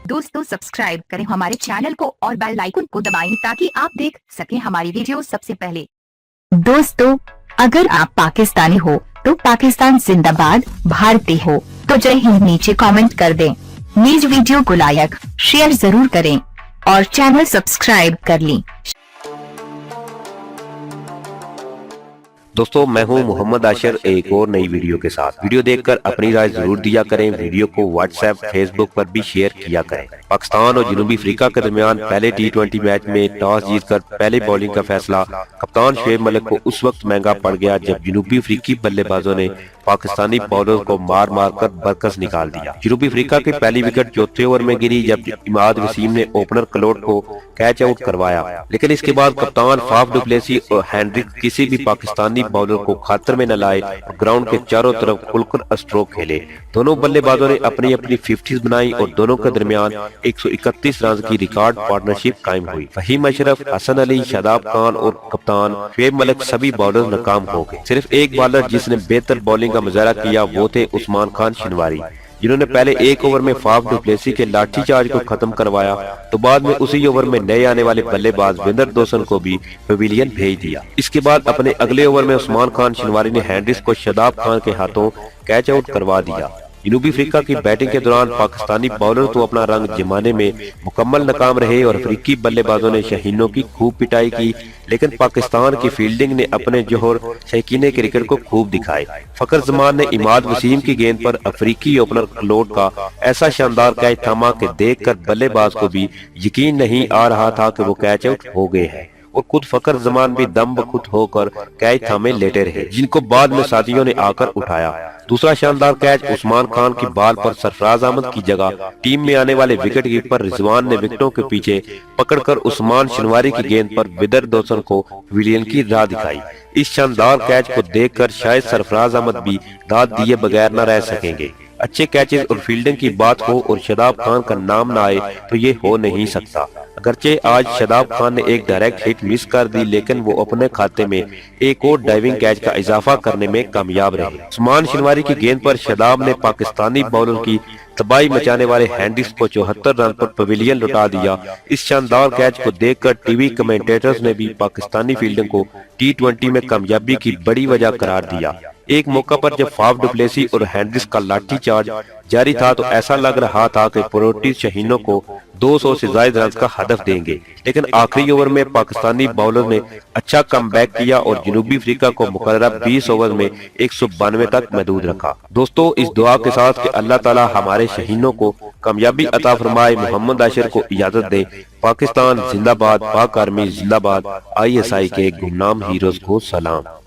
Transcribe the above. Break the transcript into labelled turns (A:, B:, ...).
A: दोस्तों सब्सक्राइब करें हमारे चैनल को और बेल आइकन को दबाएं ताकि आप देख सकें हमारी वीडियो सबसे पहले। दोस्तों अगर आप पाकिस्तानी हो तो पाकिस्तान जिंदाबाद, भारतीय हो तो जय हिंद नीचे कमेंट कर दें। नीज वीडियो को लाइक शेयर जरूर करें और चैनल सब्सक्राइब कर लें।
B: दोस्तों मैं हूं मोहम्मद आशिर एक और नई वीडियो के साथ। वीडियो देखकर अपनी राय जरूर दिया करें। वीडियो को व्हाट्सएप, फेसबुक पर भी शेयर किया करें। पाकिस्तान और जनूबी अफ्रीका के दरमियान पहले T20 मैच में टॉस जीतकर पहले बॉलिंग का फैसला कप्तान शुएब मलिक को उस वक्त महंगा पड़ गया जब जनूबी अफ्रीकी बल्लेबाजों ने पाकिस्तानी बॉलर को मार मार कर बरकस निकाल दिया। जनूबी अफ्रीका की पहली विकेट चौथे ओवर में गिरी जब इमाद वसीम ने ओपनर क्लोट को कैच आउट करवाया, लेकिन इसके बाद कप्तान फाफ डु प्लेसी और हेनरिक किसी भी पाकिस्तानी बॉलर को खातर में न लाए और ग्राउंड के चारों तरफ खुलकर स्ट्रोक खेले। दोनों बल्लेबाजों ने अपनी अपनी 50s बनाई और दोनों के दरमियान 131 रन की रिकॉर्ड पार्टनरशिप कायम हुई। फहीम अशरफ, हसन अली, शादाब खान और कप्तान शुएब मलिक सभी बॉलर नाकाम हो गए। सिर्फ एक बॉलर जिसने बेहतर बॉलिंग का मुजाहरा किया वो थे उस्मान खान शिनवारी, जिन्होंने पहले एक ओवर में फाफ डु प्लेसी के लाठी चार्ज को खत्म करवाया तो बाद में उसी ओवर में नए आने वाले बल्लेबाज विंदर दोसन को भी पवेलियन भेज दिया। इसके बाद अपने अगले ओवर में उस्मान खान शिनवारी ने हैंड्रिस को शादाब खान के हाथों कैच आउट करवा दिया। जनूबी अफ्रीका की बैटिंग के दौरान पाकिस्तानी बॉलर तो अपना रंग जमाने में मुकम्मल नाकाम रहे और अफ्रीकी बल्लेबाजों ने शहीनों की खूब पिटाई की, लेकिन पाकिस्तान की फील्डिंग ने अपने जोहर शौकीने क्रिकेट को खूब दिखाए। फखर जमान ने इमाद वसीम की गेंद पर अफ्रीकी ओपनर क्लोट का ऐसा शानदार कैच थामा कि देखकर बल्लेबाज को भी यकीन नहीं आ रहा था कि वो कैच आउट हो गए हैं और खुद फखर जमान भी दम बखुद होकर कैच थामे लेटे रहे, जिनको बाद में साथियों ने आकर उठाया। दूसरा शानदार कैच उस्मान खान की बॉल पर सरफराज अहमद की जगह टीम में आने वाले विकेट कीपर रिजवान ने विकेटों के पीछे पकड़कर उस्मान शिनवारी की गेंद पर विदर दोसन को पवेलियन की राह दिखाई। इस शानदार कैच को देखकर शायद सरफराज अहमद भी दाद दिए बगैर न रह सकेंगे। अच्छे कैचेस और फील्डिंग की बात हो और शादाब खान का नाम न आए तो ये हो नहीं सकता। अगरचे आज शादाब खान ने एक डायरेक्ट हिट मिस कर दी, लेकिन वो अपने खाते में एक और डाइविंग कैच का इजाफा करने में कामयाब रहे। उस्मान शिनवारी की गेंद पर शादाब ने पाकिस्तानी बॉलर की तबाही मचाने वाले हैंड्रिक्स को 74 रन पर पवेलियन लौटा दिया। इस शानदार कैच को देखकर टीवी कमेंटेटर्स ने भी पाकिस्तानी फील्डिंग को T20 में कामयाबी की बड़ी वजह करार दिया। एक मौका पर जब फाफ डु प्लेसी और हैंड्रिक्स का लाठी चार्ज जारी था तो ऐसा लग रहा था कि प्रोटी शहीनों को 200 से ज्यादा रन का हदफ देंगे, लेकिन आखिरी ओवर में पाकिस्तानी बॉलर ने अच्छा कमबैक किया और जनूबी अफ्रीका को मुकर्रर 20 ओवर में 192 तक महदूद रखा। दोस्तों इस दुआ के साथ कि अल्लाह ताला हमारे शहीनों को कामयाबी अता फरमाए, मोहम्मद आशिर को इजाजत दे। पाकिस्तान जिंदाबाद, पाक आर्मी जिंदाबाद, ISI के गुमनाम हीरोज को सलाम।